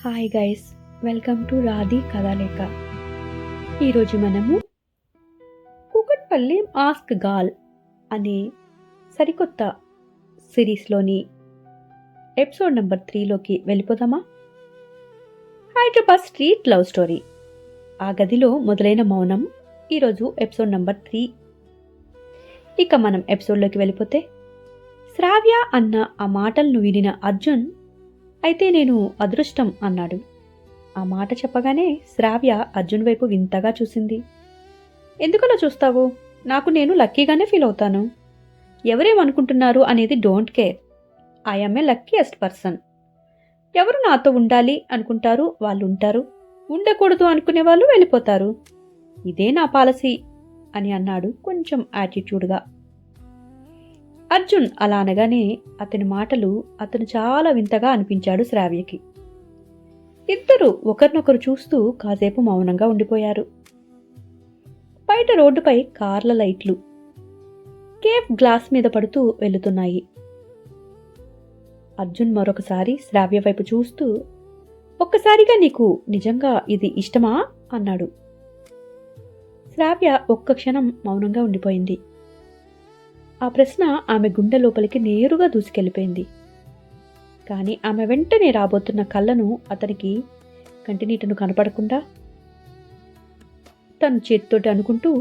Hi guys, welcome to రాధి కథాలేఖ. ఈరోజు మనము కూకట్పల్లి ఆస్క్ గాల్ అనే సరికొత్త సిరీస్లోని ఎపిసోడ్ నెంబర్ 3లోకి వెళ్ళిపోదామా? Hyderabad street love story. ఆ గదిలో మొదలైన మౌనం ఈరోజు ఎపిసోడ్ నెంబర్ 3. ఇక మనం ఎపిసోడ్లోకి వెళ్ళిపోతే, శ్రావ్య అన్న ఆ మాటలను వినిన అర్జున్ అయితే నేను అదృష్టం అన్నాడు. ఆ మాట చెప్పగానే శ్రావ్య అర్జున్ వైపు వింతగా చూసింది. ఎందుకలా చూస్తావు? నాకు నేను లక్కీగానే ఫీల్ అవుతాను. ఎవరేమనుకుంటున్నారు అనేది don't care. I'm a luckiest person. ఎవరు నాతో ఉండాలి అనుకుంటారు వాళ్ళు ఉంటారు, ఉండకూడదు అనుకునే వాళ్ళు వెళ్ళిపోతారు. ఇదే నా పాలసీ అని అన్నాడు కొంచెం యాటిట్యూడ్గా. అర్జున్ అలా అనగానే అతని మాటలు అతను చాలా వింతగా అనిపించాడు శ్రావ్యకి. ఇద్దరు ఒకరినొకరు చూస్తూ కాసేపు మౌనంగా ఉండిపోయారు. బయట రోడ్డుపై కార్ల లైట్లు కేఫ్ గ్లాస్ మీద పడుతూ వెళుతున్నాయి. అర్జున్ మరొకసారి శ్రావ్య వైపు చూస్తూ, ఒక్కసారిగా నీకు నిజంగా ఇది ఇష్టమా అన్నాడు. శ్రావ్య ఒక్క క్షణం మౌనంగా ఉండిపోయింది. ఆ ప్రశ్న ఆమె గుండె లోపలికి నేరుగా దూసుకెళ్ళిపోయింది. కానీ ఆమె వెంటనే రాబోతున్న కళ్ళను అతనికి కంటినీటను కనపడకుండా తను చేతితోటి అనుకుంటూ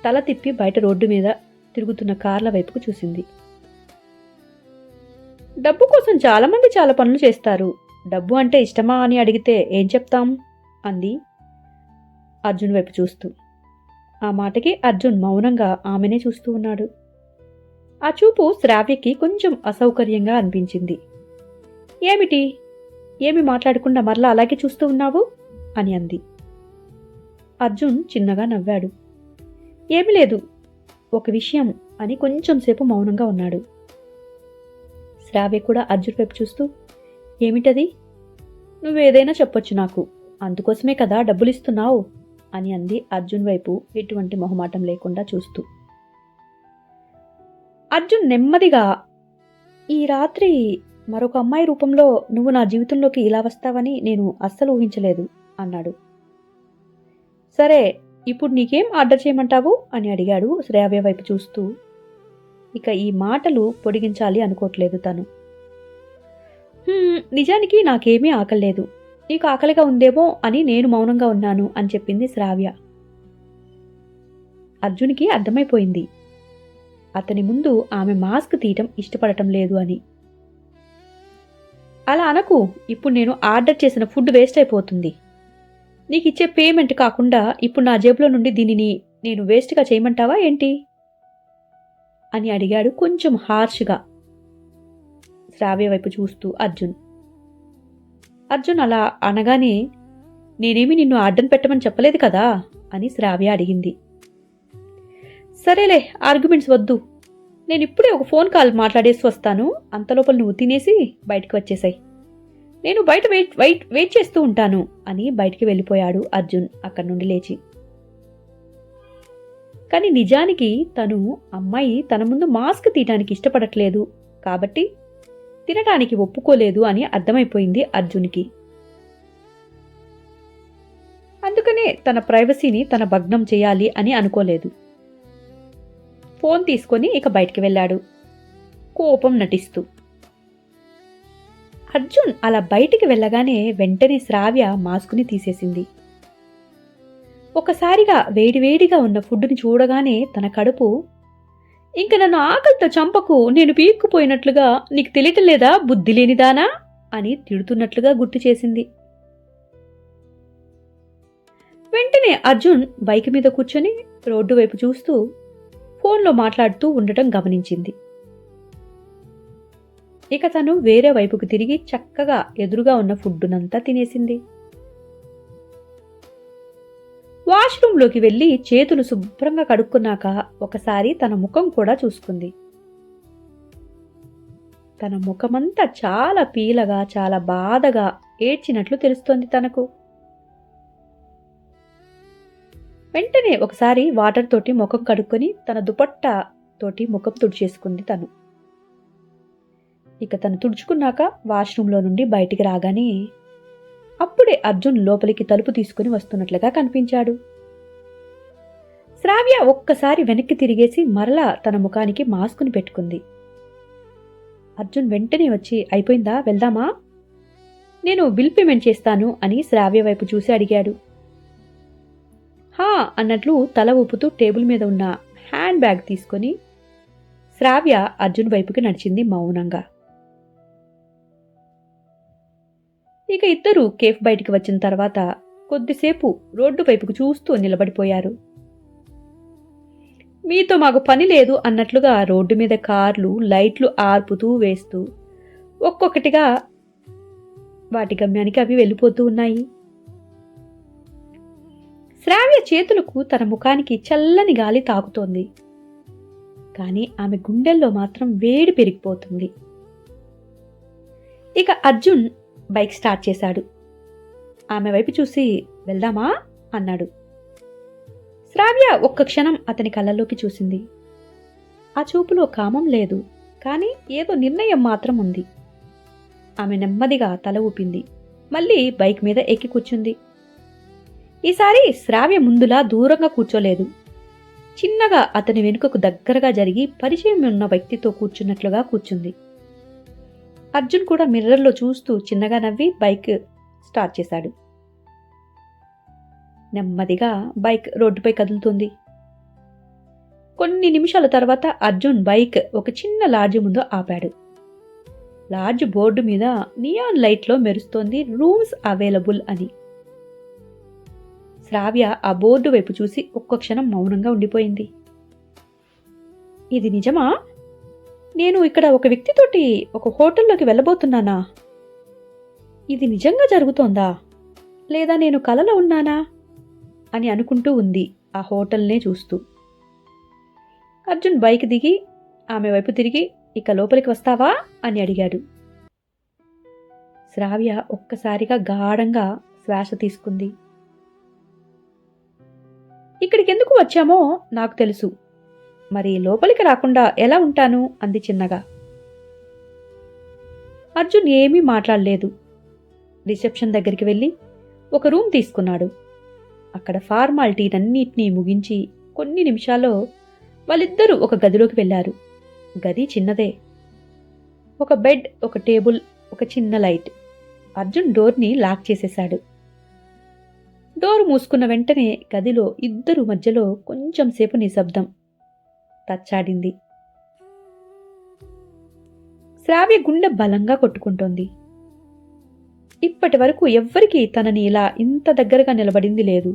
తల తిప్పి బయట రోడ్డు మీద తిరుగుతున్న కార్ల వైపుకు చూసింది. డబ్బు కోసం చాలామంది చాలా పనులు చేస్తారు. డబ్బు అంటే ఇష్టమా అని అడిగితే ఏం చెప్తాం అంది అర్జున్ వైపు చూస్తూ. ఆ మాటకి అర్జున్ మౌనంగా ఆమెనే చూస్తూ ఉన్నాడు. ఆ చూపు శ్రావ్యకి కొంచెం అసౌకర్యంగా అనిపించింది. ఏమిటి? ఏమి మాట్లాడకుండా మరలా అలాగే చూస్తూ ఉన్నావు అని అంది. అర్జున్ చిన్నగా నవ్వాడు. ఏమి లేదు, ఒక విషయం అని కొంచెం సేపు మౌనంగా ఉన్నాడు. శ్రావ్య కూడా అర్జున్ వైపు చూస్తూ, ఏమిటది? నువ్వేదైనా చెప్పొచ్చు నాకు, అందుకోసమే కదా డబ్బులిస్తున్నావు అని అంది అర్జున్ వైపు ఎటువంటి మొహమాటం లేకుండా చూస్తూ. అర్జున్ నెమ్మదిగా, ఈ రాత్రి మరొక అమ్మాయి రూపంలో నువ్వు నా జీవితంలోకి ఇలా వస్తావని నేను అస్సలు ఊహించలేదు అన్నాడు. సరే, ఇప్పుడు నీకేం ఆర్డర్ చేయమంటావు అని అడిగాడు శ్రావ్య వైపు చూస్తూ. ఇక ఈ మాటలు పొడిగించాలి అనుకోవట్లేదు తను. నిజానికి నాకేమీ ఆకలేదు, నీకు ఆకలిగా ఉందేమో అని నేను మౌనంగా ఉన్నాను అని చెప్పింది శ్రావ్య. అర్జున్కి అర్థమైపోయింది అతని ముందు ఆమె మాస్క్ తీయటం ఇష్టపడటం లేదు అని. అలా అనకు, ఇప్పుడు నేను ఆర్డర్ చేసిన ఫుడ్ వేస్ట్ అయిపోతుంది. నీకు ఇచ్చే పేమెంట్ కాకుండా ఇప్పుడు నా జేబులో నుండి దీనిని నేను వేస్ట్గా చేయమంటావా ఏంటి అని అడిగాడు కొంచెం హార్ష్గా శ్రావ్య వైపు చూస్తూ అర్జున్. అర్జున్ అలా అనగానే, నేనేమి నిన్ను ఆర్డర్ పెట్టమని చెప్పలేదు కదా అని శ్రావ్య అడిగింది. సరేలే, ఆర్గ్యుమెంట్స్ వద్దు, నేను ఇప్పుడే ఒక ఫోన్ కాల్ మాట్లాడేసి వస్తాను, అంతలోపల నువ్వు తినేసి బయటకు వచ్చేసాయి, నేను బయట వెయిట్ చేస్తూ ఉంటాను అని బయటికి వెళ్ళిపోయాడు అర్జున్ అక్కడి నుండి లేచి. కానీ నిజానికి తను అమ్మాయి తన ముందు మాస్క్ తీయటానికి ఇష్టపడట్లేదు కాబట్టి తినటానికి ఒప్పుకోలేదు అని అర్థమైపోయింది అర్జున్కి. అందుకనే తన ప్రైవసీని తన భగ్నం చేయాలి అని అనుకోలేదు. ఫోన్ తీసుకొని ఇక బయటికి వెళ్ళాడు కోపం నటిస్తూ. అర్జున్ అలా బయటికి వెళ్ళగానే వెంటనే శ్రావ్య మాస్కుని తీసేసింది. ఒకసారిగా వేడివేడిగా ఉన్న ఫుడ్ని చూడగానే తన కడుపు, ఇంక నన్ను ఆకలితో చంపకు, నేను పీక్కుపోయినట్లుగా, నీకు తెలియటం లేదా బుద్ధి లేనిదానా అని తిడుతున్నట్లుగా గుర్తు చేసింది. వెంటనే అర్జున్ బైక్ మీద కూర్చొని రోడ్డు వైపు చూస్తూ ఫోన్లో మాట్లాడుతూ ఉండటం గమనించింది. ఇక తను వేరే వైపుకు తిరిగి చక్కగా ఎదురుగా ఉన్న ఫుడ్డునంతా తినేసింది. వాష్రూంలోకి వెళ్ళి చేతులు శుభ్రంగా కడుక్కున్నాక ఒకసారి తన ముఖం కూడా చూసుకుంది. తన ముఖమంతా చాలా పీలగా, చాలా బాధగా ఏడ్చినట్లు తెలుస్తోంది తనకు. వెంటనే ఒకసారి వాటర్ తోటి ముఖం కడుక్కొని తన దుపట్టా తోటి ముఖం తుడిచేసుకుంది తను. ఇక తను తుడుచుకున్నాక వాష్రూంలో నుండి బయటికి రాగానే అప్పుడే అర్జున్ లోపలికి తలుపు తీసుకుని వస్తున్నట్లుగా కనిపించాడు. శ్రావ్య ఒక్కసారి వెనక్కి తిరిగేసి మరలా తన ముఖానికి మాస్కుని పెట్టుకుంది. అర్జున్ వెంటనే వచ్చి, అయిపోయిందా, వెళ్దామా? నేను బిల్ పేమెంట్ చేస్తాను అని శ్రావ్య వైపు చూసి అడిగాడు. హా అన్నట్లు తల ఊపుతూ టేబుల్ మీద ఉన్న హ్యాండ్ బ్యాగ్ తీసుకొని శ్రావ్య అర్జున్ వైపుకి నడిచింది మౌనంగా. ఇక ఇద్దరూ కేఫ్ బయటికి వచ్చిన తర్వాత కొద్దిసేపు రోడ్డు వైపుకు చూస్తూ నిలబడిపోయారు. మీతో మాకు పని లేదు అన్నట్లుగా రోడ్డు మీద కార్లు లైట్లు ఆర్పుతూ వేస్తూ ఒక్కొక్కటిగా వాటి గమ్యానికి అవి వెళ్ళిపోతూ ఉన్నాయి. శ్రావ్య చేతులకు తన ముఖానికి చల్లని గాలి తాకుతోంది. కానీ ఆమె గుండెల్లో మాత్రం వేడి పెరిగిపోతుంది. ఇక అర్జున్ బైక్ స్టార్ట్ చేశాడు. ఆమె వైపు చూసి, వెళ్దామా అన్నాడు. శ్రావ్య ఒక్క క్షణం అతని కళ్ళల్లోకి చూసింది. ఆ చూపులో కామం లేదు, కానీ ఏదో నిర్ణయం మాత్రం ఉంది. ఆమె నెమ్మదిగా తల ఊపింది. మళ్ళీ బైక్ మీద ఎక్కి కూర్చుంది. ఈసారి శ్రావ్య ముందులా దూరంగా కూర్చోలేదు. చిన్నగా అతని వెనుకకు దగ్గరగా జరిగి పరిచయం ఉన్న వ్యక్తితో కూర్చున్నట్లుగా కూర్చుంది. అర్జున్ కూడా మిర్రర్లో చూస్తూ చిన్నగా నవ్వి బైక్ స్టార్ట్ చేశాడు. నెమ్మదిగా బైక్ రోడ్డుపై కదులుతుంది. కొన్ని నిమిషాల తర్వాత అర్జున్ బైక్ ఒక చిన్న లాడ్జి ముందు ఆపాడు. లాడ్జ్ బోర్డు మీద నియాన్ లైట్లో మెరుస్తోంది రూమ్స్ అవైలబుల్ అని. శ్రావ్య ఆ బోర్డు వైపు చూసి ఒక్క క్షణం మౌనంగా ఉండిపోయింది. ఇది నిజమా? నేను ఇక్కడ ఒక వ్యక్తితోటి ఒక హోటల్లోకి వెళ్ళబోతున్నానా? ఇది నిజంగా జరుగుతోందా, లేదా నేను కలలో ఉన్నానా అని అనుకుంటూ ఉంది ఆ హోటల్నే చూస్తూ. అర్జున్ బైక్ దిగి ఆమె వైపు తిరిగి, ఇక లోపలికి వస్తావా అని అడిగాడు. శ్రావ్య ఒక్కసారిగా గాఢంగా శ్వాస తీసుకుంది. ఇక్కడికి ఎందుకు వచ్చామో నాకు తెలుసు, మరి లోపలికి రాకుండా ఎలా ఉంటాను అంది చిన్నగా. అర్జున్ ఏమీ మాట్లాడలేదు. రిసెప్షన్ దగ్గరికి వెళ్ళి ఒక రూమ్ తీసుకున్నాడు. అక్కడ ఫార్మాలిటీనన్నిటినీ ముగించి కొన్ని నిమిషాల్లో వాళ్ళిద్దరూ ఒక గదిలోకి వెళ్లారు. గది చిన్నదే. ఒక బెడ్, ఒక టేబుల్, ఒక చిన్న లైట్. అర్జున్ డోర్ని లాక్ చేసేశాడు. డోర్ మూసుకున్న వెంటనే గదిలో ఇద్దరు మధ్యలో కొంచెం సేపు నిశ్శబ్దం తచ్చాడింది. శ్రావ్య గుండె బలంగా కొట్టుకుంటోంది. ఇప్పటి వరకు ఎవ్వరికీ తనని ఇలా ఇంత దగ్గరగా నిలబడింది లేదు.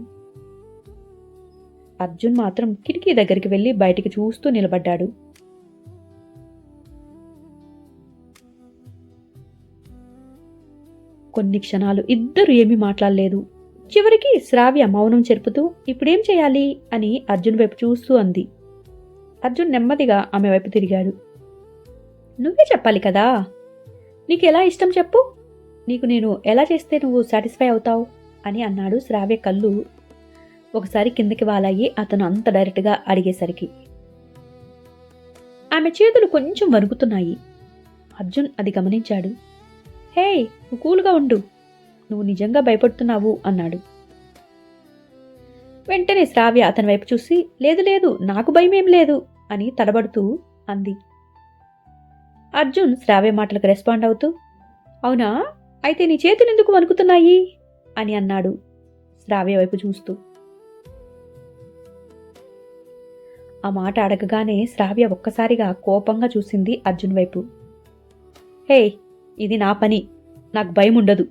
అర్జున్ మాత్రం కిటికీ దగ్గరికి వెళ్లి బయటికి చూస్తూ నిలబడ్డాడు. కొన్ని క్షణాలు ఇద్దరు ఏమీ మాట్లాడలేదు. చివరికి శ్రావ్య మౌనం చెరుపుతూ, ఇప్పుడేం చేయాలి అని అర్జున్ వైపు చూస్తూ అంది. అర్జున్ నెమ్మదిగా ఆమె వైపు తిరిగాడు. నువ్వే చెప్పాలి కదా, నీకు ఎలా ఇష్టం చెప్పు, నీకు నేను ఎలా చేస్తే నువ్వు సాటిస్ఫై అవుతావు అని అన్నాడు. శ్రావ్య కళ్ళు ఒకసారి కిందకి వాలాయి అతను అంత డైరెక్ట్గా అడిగేసరికి. ఆమె చేతులు కొంచెం వణుకుతున్నాయి. అర్జున్ అది గమనించాడు. హే, నువ్వు కూల్గా ఉండు, నువ్వు నిజంగా భయపడుతున్నావు అన్నాడు. వెంటనే శ్రావ్య అతని వైపు చూసి, లేదు లేదు, నాకు భయమేం లేదు అని తడబడుతూ అంది. అర్జున్ శ్రావ్య మాటలకు రెస్పాండ్ అవుతూ, అవునా, అయితే నీ చేతులు ఎందుకు వణుకుతున్నాయి అని అన్నాడు శ్రావ్య వైపు చూస్తూ. ఆ మాట అడగగానే శ్రావ్య ఒక్కసారిగా కోపంగా చూసింది అర్జున్ వైపు. హే, ఇది నా పని, నాకు భయం ఉండదు.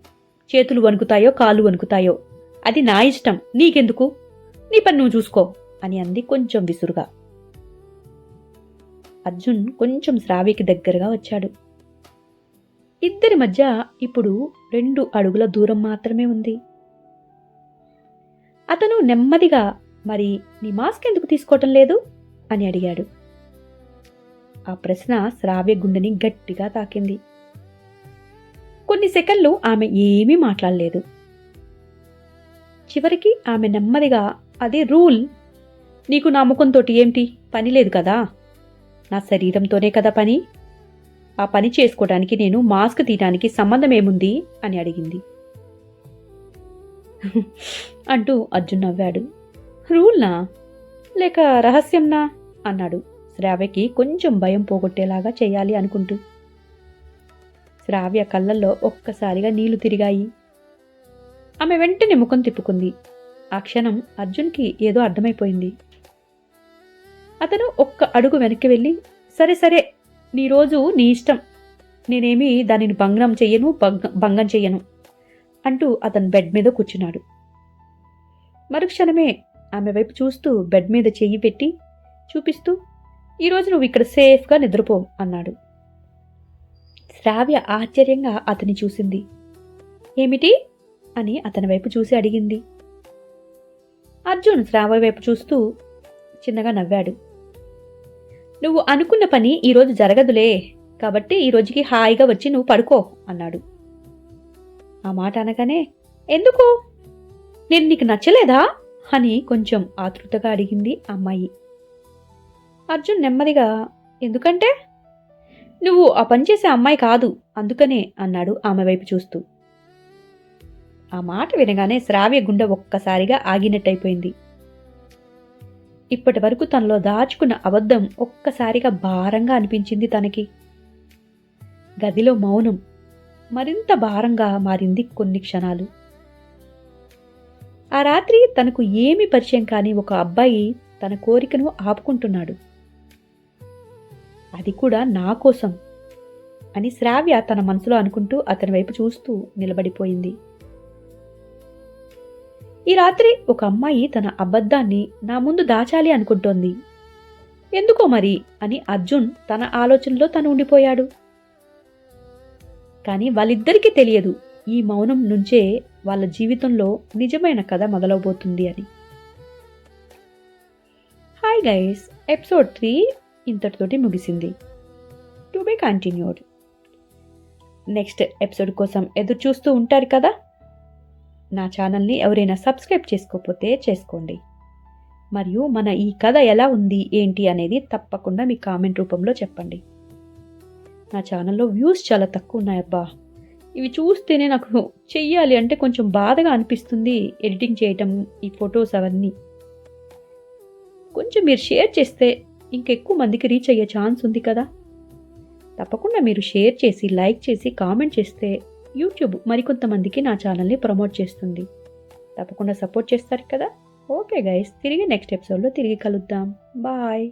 చేతులు వణుకుతాయో కాళ్ళు వణుకుతాయో అది నా ఇష్టం, నీకెందుకు, నీ పని నువ్వు చూసుకో అని అంది కొంచెం విసురుగా. అర్జున్ కొంచెం శ్రావ్యకి దగ్గరగా వచ్చాడు. ఇద్దరి మధ్య ఇప్పుడు 2 అడుగుల దూరం మాత్రమే ఉంది. అతను నెమ్మదిగా, మరి నీ మాస్క్ ఎందుకు తీసుకోవటం లేదు అని అడిగాడు. ఆ ప్రశ్న శ్రావ్య గుండెని గట్టిగా తాకింది. కొన్ని సెకన్లు ఆమె ఏమీ మాట్లాడలేదు. చివరికి ఆమె నెమ్మదిగా, అదే రూల్, నీకు నా ముఖంతోటి ఏంటి పని లేదు కదా, నా శరీరంతోనే కదా పని, ఆ పని చేసుకోవడానికి నేను మాస్క్ తీయడానికి సంబంధం ఏముంది అని అడిగింది. అంటూ అర్జున్ నవ్వాడు. రూల్నా లేక రహస్యంనా అన్నాడు శ్రావ్యకి కొంచెం భయం పోగొట్టేలాగా చేయాలి అనుకుంటూ. శ్రావ్య కళ్ళల్లో ఒక్కసారిగా నీళ్లు తిరిగాయి. ఆమె వెంటనే ముఖం తిప్పుకుంది. ఆ క్షణం అర్జున్కి ఏదో అర్థమైపోయింది. అతను ఒక్క అడుగు వెనక్కి వెళ్ళి, సరే సరే, నీ రోజు నీ ఇష్టం, నేనేమీ దానిని భంగం చెయ్యను అంటూ అతను బెడ్ మీద కూర్చున్నాడు. మరుక్షణమే ఆమె వైపు చూస్తూ బెడ్ మీద చెయ్యి పెట్టి చూపిస్తూ, ఈరోజు నువ్వు ఇక్కడ సేఫ్గా నిద్రపో అన్నాడు. శ్రావ్య ఆశ్చర్యంగా అతని చూసింది. ఏమిటి అని అతని వైపు చూసి అడిగింది. అర్జున్ శ్రావ్య వైపు చూస్తూ చిన్నగా నవ్వాడు. నువ్వు అనుకున్న పని ఈరోజు జరగదులే, కాబట్టి ఈ రోజుకి హాయిగా వచ్చి నువ్వు పడుకో అన్నాడు. ఆ మాట అనగానే, ఎందుకు, నేను నీకు నచ్చలేదా అని కొంచెం ఆతృతగా అడిగింది అమ్మాయి. అర్జున్ నెమ్మదిగా, ఎందుకంటే నువ్వు ఆ పని చేసే అమ్మాయి కాదు అందుకనే అన్నాడు ఆమె వైపు చూస్తూ. ఆ మాట వినగానే శ్రావ్య గుండె ఒక్కసారిగా ఆగినట్టయిపోయింది. ఇప్పటి వరకు తనలో దాచుకున్న అబద్ధం ఒక్కసారిగా భారంగా అనిపించింది తనకి. గదిలో మౌనం మరింత భారంగా మారింది కొన్ని క్షణాలు. ఆ రాత్రి తనకు ఏమీ పరిచయం కాని ఒక అబ్బాయి తన కోరికను ఆపుకుంటున్నాడు, అది కూడా నా కోసం అని శ్రావ్య తన మనసులో అనుకుంటూ అతని వైపు చూస్తూ నిలబడిపోయింది. ఈ రాత్రి ఒక అమ్మాయి తన అబద్ధాన్ని నా ముందు దాచాలి అనుకుంటోంది, ఎందుకో మరి అని అర్జున్ తన ఆలోచనలో తను ఉండిపోయాడు. కానీ వాళ్ళిద్దరికీ తెలియదు ఈ మౌనం నుంచే వాళ్ళ జీవితంలో నిజమైన కథ మొదలవబోతుంది అని. హాయ్ గైస్, ఎపిసోడ్ 3 ఇంతటితోటి ముగిసింది. To be continued. Next episode కోసం ఎదురు చూస్తూ ఉంటారు కదా. నా ఛానల్ని ఎవరైనా సబ్స్క్రైబ్ చేసుకోకపోతే చేసుకోండి. మరియు మన ఈ కథ ఎలా ఉంది ఏంటి అనేది తప్పకుండా మీ కామెంట్ రూపంలో చెప్పండి. నా ఛానల్లో వ్యూస్ చాలా తక్కువ ఉన్నాయబ్బా. ఇవి చూస్తేనే నాకు చెయ్యాలి అంటే కొంచెం బాధగా అనిపిస్తుంది. ఎడిటింగ్ చేయటం, ఈ ఫొటోస్ అవన్నీ కొంచెం మీరు షేర్ చేస్తే ఇంకెక్కువ మందికి రీచ్ అయ్యే ఛాన్స్ ఉంది కదా. తప్పకుండా మీరు షేర్ చేసి, లైక్ చేసి, కామెంట్ చేస్తే యూట్యూబ్ మరికొంతమందికి నా ఛానల్ని ప్రమోట్ చేస్తుంది. తప్పకుండా సపోర్ట్ చేస్తారు కదా. ఓకే గైస్, తిరిగి నెక్స్ట్ ఎపిసోడ్లో తిరిగి కలుద్దాం. బాయ్.